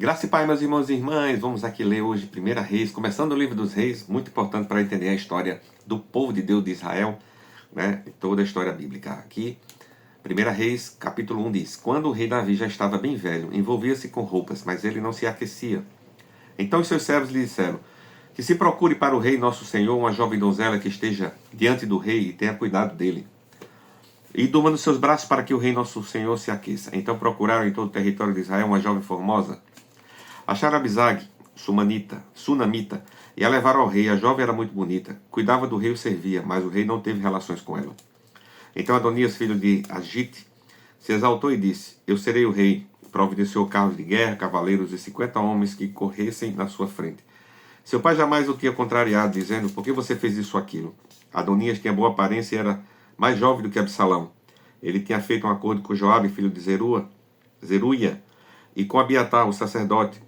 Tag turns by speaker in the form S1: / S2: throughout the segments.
S1: Graça e Pai, meus irmãos e irmãs, vamos aqui ler hoje 1 Reis, começando o livro dos Reis, muito importante para entender a história do povo de Deus de Israel, né? Toda a história bíblica. Aqui, 1 Reis, capítulo 1 diz: Quando o rei Davi já estava bem velho, envolvia-se com roupas, mas ele não se aquecia. Então os seus servos lhe disseram: Que se procure para o rei nosso senhor uma jovem donzela que esteja diante do rei e tenha cuidado dele. E durma nos seus braços para que o rei nosso senhor se aqueça. Então procuraram em todo o território de Israel uma jovem formosa. Acharam Abisag, sunamita, e a levaram ao rei. A jovem era muito bonita, cuidava do rei e o servia, mas o rei não teve relações com ela. Então Adonias, filho de Agite, se exaltou e disse: Eu serei o rei. Providenciou carros de guerra, cavaleiros e 50 homens que corressem na sua frente. Seu pai jamais o tinha contrariado, dizendo: Por que você fez isso ou aquilo? Adonias tinha boa aparência e era mais jovem do que Absalão. Ele tinha feito um acordo com Joabe, filho de Zeruia, e com Abiatar, o sacerdote,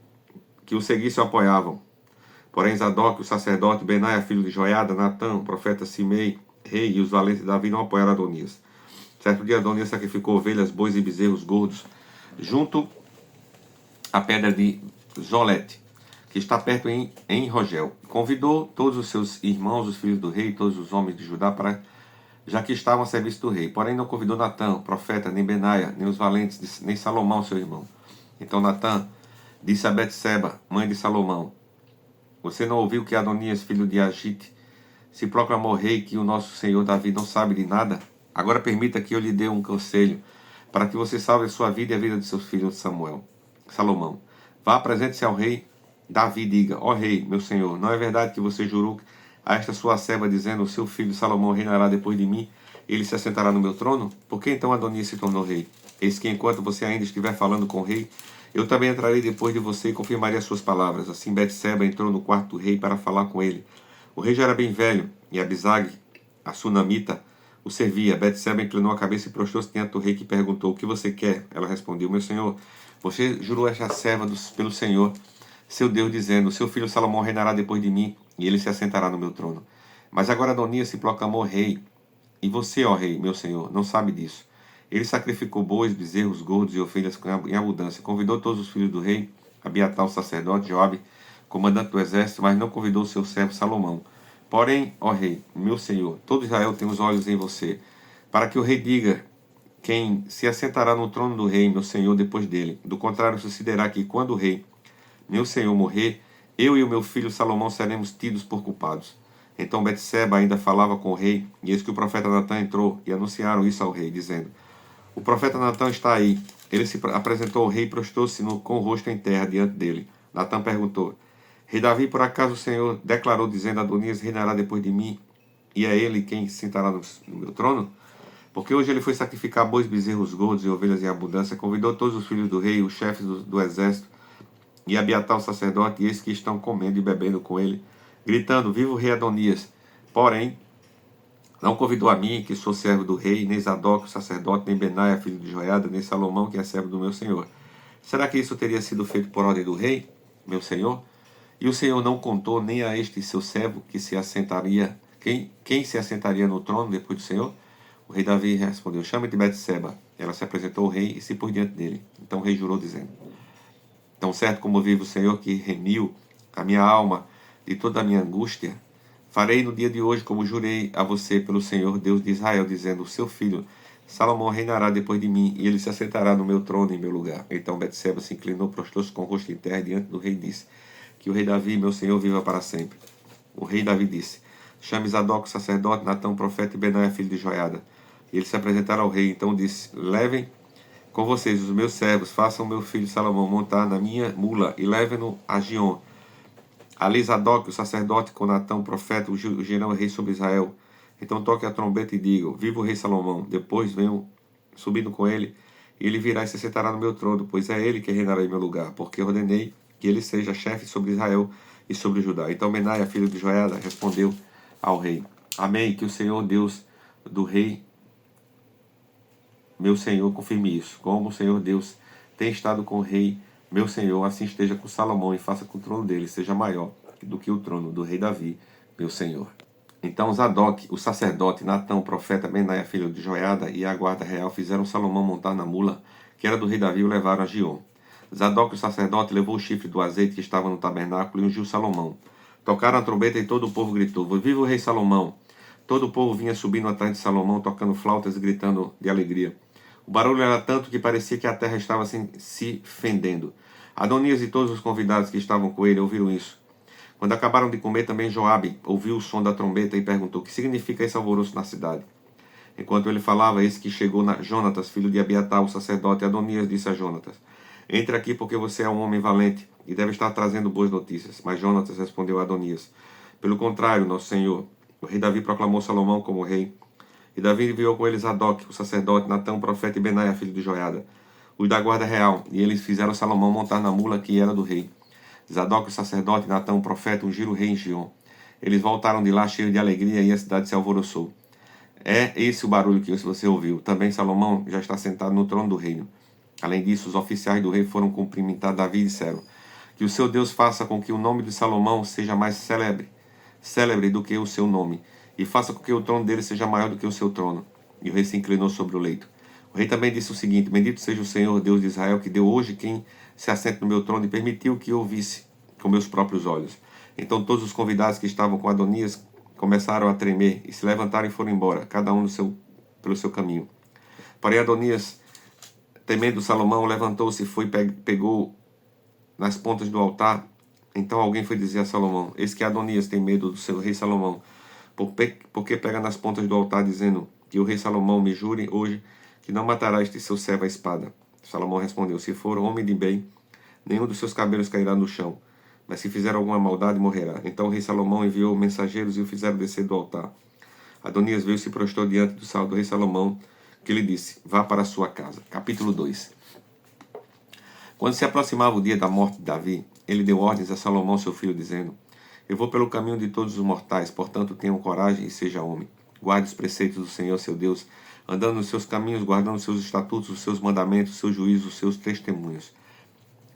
S1: que o seguissem e o apoiavam. Porém Zadok, o sacerdote, Benaia, filho de Joiada, Natã, o profeta Simei, rei, e os valentes de Davi não apoiaram Adonias. Certo dia Adonias sacrificou ovelhas, bois e bezerros gordos, junto à pedra de Zolete, que está perto em Rogel. Convidou todos os seus irmãos, os filhos do rei, todos os homens de Judá, já que estavam a serviço do rei. Porém não convidou Natã, o profeta, nem Benaia, nem os valentes, nem Salomão, seu irmão. Então Natã disse a Betseba, mãe de Salomão: Você não ouviu que Adonias, filho de Agite, se proclamou rei, que o nosso senhor Davi não sabe de nada? Agora permita que eu lhe dê um conselho, para que você salve a sua vida e a vida de seus filhos Salomão. Vá, apresente-se ao rei Davi e diga: Ó rei, meu senhor, não é verdade que você jurou a esta sua serva, dizendo: O seu filho Salomão reinará depois de mim, e ele se assentará no meu trono? Por que então Adonias se tornou rei? Eis que enquanto você ainda estiver falando com o rei, eu também entrarei depois de você e confirmarei as suas palavras. Assim Betseba entrou no quarto do rei para falar com ele. O rei já era bem velho, e Abisag, a sunamita, o servia. Betseba inclinou a cabeça e prostrou-se diante do rei, que perguntou: O que você quer? Ela respondeu: Meu senhor, você jurou esta serva pelo Senhor, seu Deus, dizendo: Seu filho Salomão reinará depois de mim, e ele se assentará no meu trono. Mas agora Adonias se proclamou rei, e você, ó rei, meu senhor, não sabe disso. Ele sacrificou bois, bezerros gordos e ovelhas em abundância. Convidou todos os filhos do rei, Abiatar, o sacerdote, Joabe, comandante do exército, mas não convidou seu servo Salomão. Porém, ó rei, meu senhor, todo Israel tem os olhos em você, para que o rei diga quem se assentará no trono do rei, meu senhor, depois dele. Do contrário, sucederá que, quando o rei, meu senhor, morrer, eu e o meu filho Salomão seremos tidos por culpados. Então Betseba ainda falava com o rei, e eis que o profeta Natã entrou, e anunciaram isso ao rei, dizendo: O profeta Natã está aí. Ele se apresentou ao rei e prostrou-se com o rosto em terra diante dele. Natã perguntou: Rei Davi, por acaso o Senhor declarou, dizendo: Adonias reinará depois de mim, e é ele quem sentará no meu trono? Porque hoje ele foi sacrificar bois, bezerros gordos e ovelhas em abundância, convidou todos os filhos do rei, os chefes do exército, e Abiatar o sacerdote, e eis que estão comendo e bebendo com ele, gritando: Viva o rei Adonias! Porém, não convidou a mim, que sou servo do rei, nem Zadok, o sacerdote, nem Benaia, filho de Joiada, nem Salomão, que é servo do meu senhor. Será que isso teria sido feito por ordem do rei, meu senhor? E o senhor não contou nem a este seu servo que se assentaria, quem se assentaria no trono depois do senhor? O rei Davi respondeu: Chame-te Betseba. Ela se apresentou ao rei e se pôs diante dele. Então o rei jurou, dizendo: Tão certo como vive o Senhor, que remiu a minha alma de toda a minha angústia, farei no dia de hoje como jurei a você pelo Senhor, Deus de Israel, dizendo: O seu filho Salomão reinará depois de mim, e ele se assentará no meu trono em meu lugar. Então Betseba se inclinou, prostrou-se com o rosto em terra diante do rei e disse: Que o rei Davi, meu senhor, viva para sempre. O rei Davi disse: Chame Zadok, o sacerdote, Natã, o profeta, e Benaia, filho de Joiada. E eles se apresentaram ao rei. Então disse: Levem com vocês os meus servos, façam meu filho Salomão montar na minha mula, e levem-no a Gion. Ali Zadok, o sacerdote, com Natã, o profeta, o gerão rei sobre Israel. Então toque a trombeta e digam: Viva o rei Salomão. Depois venham subindo com ele, e ele virá e se sentará no meu trono, pois é ele que reinará em meu lugar, porque ordenei que ele seja chefe sobre Israel e sobre Judá. Então Benaia, filho de Joiada, respondeu ao rei: Amém, que o Senhor Deus do rei, meu senhor, confirme isso. Como o Senhor Deus tem estado com o rei, meu senhor, assim esteja com Salomão, e faça que o trono dele seja maior do que o trono do rei Davi, meu senhor. Então Zadok, o sacerdote, Natã, o profeta, Benaia, filho de Joiada, e a guarda real fizeram Salomão montar na mula, que era do rei Davi, e o levaram a Gion. Zadok, o sacerdote, levou o chifre do azeite que estava no tabernáculo e ungiu Salomão. Tocaram a trombeta e todo o povo gritou: Viva o rei Salomão! Todo o povo vinha subindo atrás de Salomão, tocando flautas e gritando de alegria. O barulho era tanto que parecia que a terra estava se fendendo. Adonias e todos os convidados que estavam com ele ouviram isso. Quando acabaram de comer, também Joabe ouviu o som da trombeta e perguntou: que significa esse alvoroço na cidade? Enquanto ele falava, eis que chegou Jonatas, filho de Abiatar, o sacerdote. Adonias disse a Jonatas: entre aqui, porque você é um homem valente e deve estar trazendo boas notícias. Mas Jonatas respondeu a Adonias: pelo contrário, nosso senhor, o rei Davi proclamou Salomão como rei. E Davi enviou com ele Zadok, o sacerdote, Natã, o profeta, e Benaia, filho de Joiada, os da guarda real. E eles fizeram Salomão montar na mula que era do rei. Zadok, o sacerdote, e Natã, o profeta, ungiram o rei em Gion. Eles voltaram de lá cheios de alegria e a cidade se alvoroçou. É esse o barulho que você ouviu. Também Salomão já está sentado no trono do reino. Além disso, os oficiais do rei foram cumprimentar Davi e disseram: que o seu Deus faça com que o nome de Salomão seja mais célebre do que o seu nome, e faça com que o trono dele seja maior do que o seu trono. E o rei se inclinou sobre o leito. O rei também disse o seguinte: bendito seja o Senhor, Deus de Israel, que deu hoje quem se assenta no meu trono e permitiu que eu visse com meus próprios olhos. Então todos os convidados que estavam com Adonias começaram a tremer e se levantaram e foram embora, cada um pelo seu caminho. Porém Adonias, temendo Salomão, levantou-se e foi pegou nas pontas do altar. Então alguém foi dizer a Salomão: eis que Adonias tem medo do seu rei Salomão, porque pega nas pontas do altar, dizendo que o rei Salomão me jure hoje que não matará este seu servo à espada. Salomão respondeu: se for homem de bem, nenhum dos seus cabelos cairá no chão, mas se fizer alguma maldade, morrerá. Então o rei Salomão enviou mensageiros e o fizeram descer do altar. Adonias veio e se prostrou diante do rei Salomão, que lhe disse: vá para a sua casa. Capítulo 2. Quando se aproximava o dia da morte de Davi, ele deu ordens a Salomão, seu filho, dizendo: eu vou pelo caminho de todos os mortais, portanto tenham coragem e seja homem. Guarde os preceitos do Senhor, seu Deus, andando nos seus caminhos, guardando os seus estatutos, os seus mandamentos, os seus juízos, os seus testemunhos.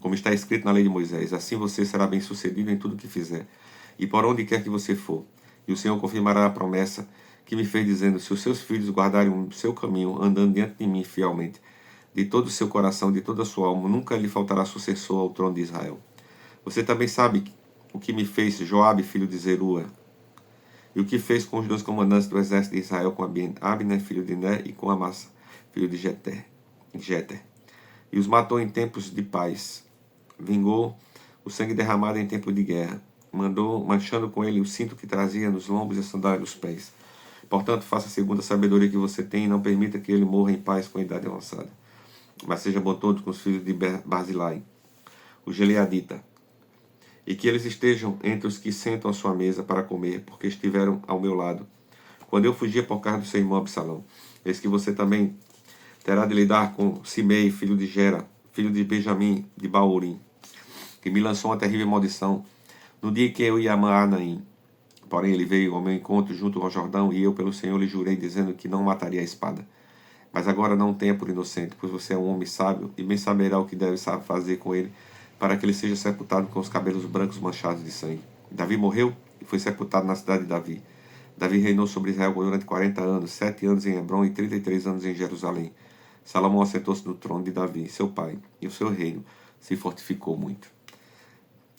S1: Como está escrito na lei de Moisés, assim você será bem-sucedido em tudo que fizer, e por onde quer que você for. E o Senhor confirmará a promessa que me fez, dizendo: se os seus filhos guardarem o seu caminho, andando diante de mim fielmente, de todo o seu coração, de toda a sua alma, nunca lhe faltará sucessor ao trono de Israel. Você também sabe o que me fez Joabe, filho de Zerua, e o que fez com os dois comandantes do exército de Israel, com Abner, filho de Ner, e com Amasa, filho de Jeter. E os matou em tempos de paz. Vingou o sangue derramado em tempo de guerra. Mandou, manchando com ele o cinto que trazia nos lombos e a sandália dos pés. Portanto, faça segundo a sabedoria que você tem e não permita que ele morra em paz com a idade avançada. Mas seja bondoso com os filhos de Barzilai, o Gileadita, e que eles estejam entre os que sentam à sua mesa para comer, porque estiveram ao meu lado, quando eu fugia por causa do seu irmão Absalão. Eis que você também terá de lidar com Simei, filho de Gera, filho de Benjamim, de Baorim, que me lançou uma terrível maldição no dia que eu ia a Maanaim. Porém ele veio ao meu encontro junto ao Jordão, e eu pelo Senhor lhe jurei, dizendo que não mataria a espada. Mas agora não tenha por inocente, pois você é um homem sábio, e bem saberá o que deve fazer com ele, para que ele seja sepultado com os cabelos brancos manchados de sangue. Davi morreu e foi sepultado na cidade de Davi. Davi reinou sobre Israel durante 40 anos, 7 anos em Hebrom e 33 anos em Jerusalém. Salomão assentou-se no trono de Davi, seu pai, e o seu reino se fortificou muito.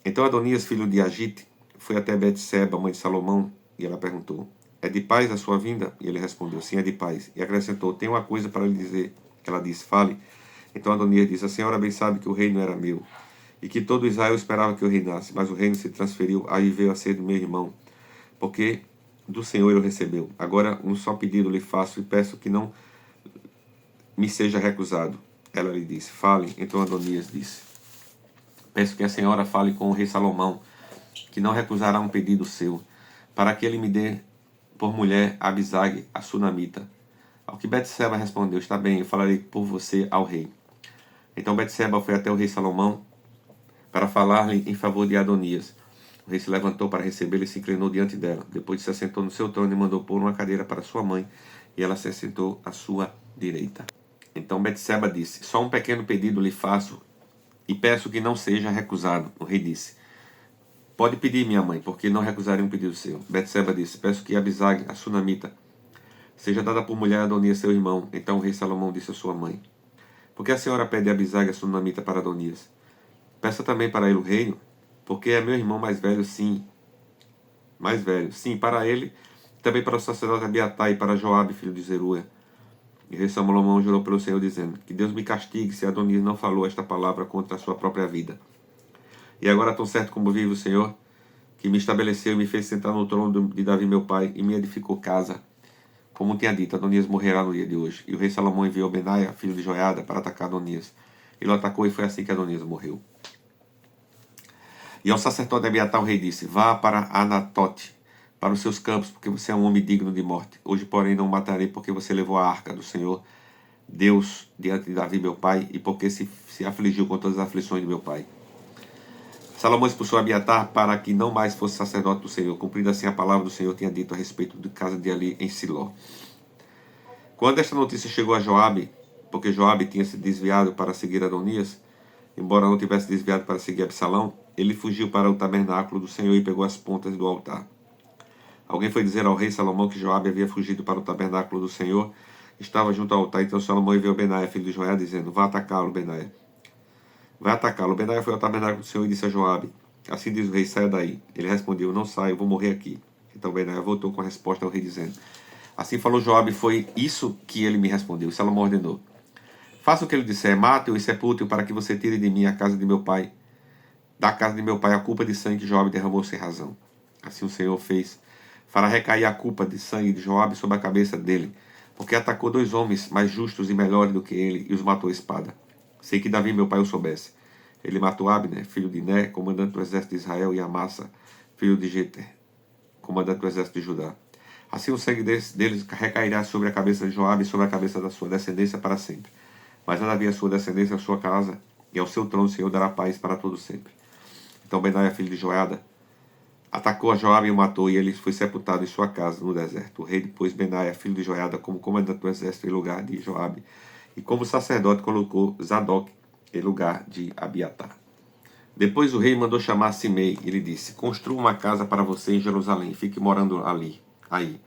S1: Então Adonias, filho de Agite, foi até Betseba, mãe de Salomão, e ela perguntou: é de paz a sua vinda? E ele respondeu: sim, é de paz. E acrescentou: tenho uma coisa para lhe dizer. Ela disse: fale. Então Adonias disse: a senhora bem sabe que o reino era meu, e que todo Israel esperava que eu reinasse, mas o reino se transferiu, aí veio a ser do meu irmão, porque do Senhor ele o recebeu. Agora um só pedido lhe faço, e peço que não me seja recusado. Ela lhe disse: fale. Então Adonias disse: peço que a senhora fale com o rei Salomão, que não recusará um pedido seu, para que ele me dê por mulher Abisag, a sunamita. Ao que Betseba respondeu: está bem, eu falarei por você ao rei. Então Betseba foi até o rei Salomão para falar-lhe em favor de Adonias. O rei se levantou para recebê-lo e se inclinou diante dela. Depois se assentou no seu trono e mandou pôr uma cadeira para sua mãe, e ela se assentou à sua direita. Então Betseba disse: só um pequeno pedido lhe faço, e peço que não seja recusado. O rei disse: pode pedir, minha mãe, porque não recusarei um pedido seu. Betseba disse: peço que Abisag, a sunamita, seja dada por mulher a Adonias, seu irmão. Então o rei Salomão disse à sua mãe: por que a senhora pede Abisag, a sunamita, para Adonias? Peça também para ele o reino, porque é meu irmão mais velho, sim. Mais velho, sim, para ele, também para o sacerdote Abiatar e para Joabe, filho de Zeruia. E o rei Salomão jurou pelo Senhor, dizendo: que Deus me castigue se Adonias não falou esta palavra contra a sua própria vida. E agora, tão certo como vive o Senhor, que me estabeleceu e me fez sentar no trono de Davi meu pai, e me edificou casa, como tinha dito, Adonias morrerá no dia de hoje. E o rei Salomão enviou Benaia, filho de Joiada, para atacar Adonias. Ele o atacou e foi assim que Adonias morreu. E ao sacerdote Abiatar o rei disse: vá para Anatote, para os seus campos, porque você é um homem digno de morte. Hoje, porém, não o matarei, porque você levou a arca do Senhor, Deus, diante de Davi meu pai, e porque se afligiu com todas as aflições de meu pai. Salomão expulsou Abiatar para que não mais fosse sacerdote do Senhor, cumprindo assim a palavra do Senhor tinha dito a respeito da casa de Eli em Siló. Quando esta notícia chegou a Joabe, porque Joabe tinha se desviado para seguir Adonias, embora não tivesse desviado para seguir Absalão, ele fugiu para o tabernáculo do Senhor e pegou as pontas do altar. Alguém foi dizer ao rei Salomão que Joabe havia fugido para o tabernáculo do Senhor, estava junto ao altar. Então Salomão enviou Benaia, filho de Joiada, dizendo: vá atacá-lo, Benaia. Vai atacá-lo. Benaia foi ao tabernáculo do Senhor e disse a Joabe: assim diz o rei, saia daí. Ele respondeu: não saio, eu vou morrer aqui. Então Benaia voltou com a resposta ao rei, dizendo: assim falou Joabe, foi isso que ele me respondeu. E Salomão ordenou: faça o que ele disser, mate-o e sepulte-o, para que você tire de mim a casa de meu pai, da casa de meu pai, a culpa de sangue que Joabe derramou sem razão. Assim o Senhor fez, fará recair a culpa de sangue de Joabe sobre a cabeça dele, porque atacou 2 homens mais justos e melhores do que ele, e os matou à espada. Sei que Davi, meu pai, o soubesse. Ele matou Abner, filho de Né, comandante do exército de Israel, e Amasa, filho de Jeter, comandante do exército de Judá. Assim o sangue deles recairá sobre a cabeça de Joabe e sobre a cabeça da sua descendência para sempre. Mas a Davi, a sua descendência, a sua casa, e ao seu trono o Senhor dará paz para todo sempre. Então Benaia, filho de Joiada, atacou a Joabe e o matou, e ele foi sepultado em sua casa no deserto. O rei depois Benaia, filho de Joiada, como comandante do exército em lugar de Joabe, e como sacerdote colocou Zadok em lugar de Abiatar. Depois o rei mandou chamar Simei e lhe disse: construa uma casa para você em Jerusalém, fique morando aí.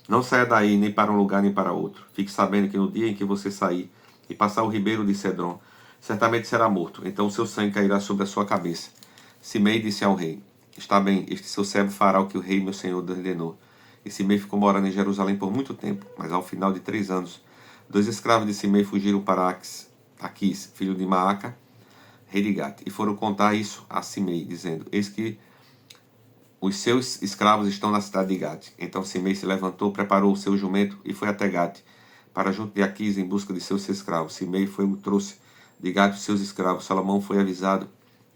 S1: Não saia daí nem para um lugar nem para outro. Fique sabendo que no dia em que você sair e passar o ribeiro de Cedron, certamente será morto, então o seu sangue cairá sobre a sua cabeça. Simei disse ao rei: está bem, este seu servo fará o que o rei meu senhor ordenou. E Simei ficou morando em Jerusalém por muito tempo, mas ao final de 3 anos, 2 escravos de Simei fugiram para Aquis, filho de Maaca, rei de Gate, e foram contar isso a Simei, dizendo: eis que os seus escravos estão na cidade de Gate. Então Simei se levantou, preparou o seu jumento e foi até Gate, para junto de Aquis, em busca de seus escravos. Simei trouxe de Gate os seus escravos. Salomão foi avisado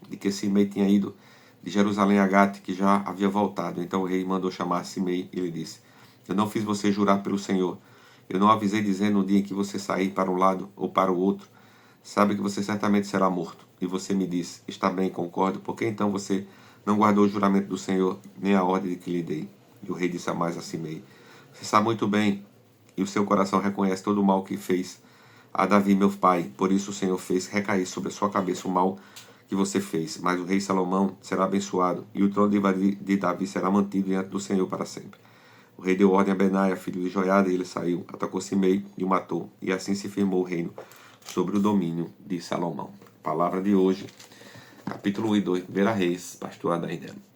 S1: de que Simei tinha ido de Jerusalém a Gate, que já havia voltado. Então o rei mandou chamar Simei e lhe disse: eu não fiz você jurar pelo Senhor. Eu não avisei dizendo: no dia em que você sair para um lado ou para o outro, sabe que você certamente será morto. E você me disse: está bem, concordo. Por que então você não guardou o juramento do Senhor, nem a ordem de que lhe dei? E o rei disse a mais a Simei: você sabe muito bem, e o seu coração reconhece todo o mal que fez a Davi, meu pai. Por isso o Senhor fez recair sobre a sua cabeça o mal que você fez. Mas o rei Salomão será abençoado, e o trono de Davi será mantido diante do Senhor para sempre. O rei deu ordem a Benaia, filho de Joiada, e ele saiu, atacou Simei e o matou. E assim se firmou o reino sobre o domínio de Salomão. Palavra de hoje, capítulo 1 e 2, 1 Reis, pastor Adair Demo.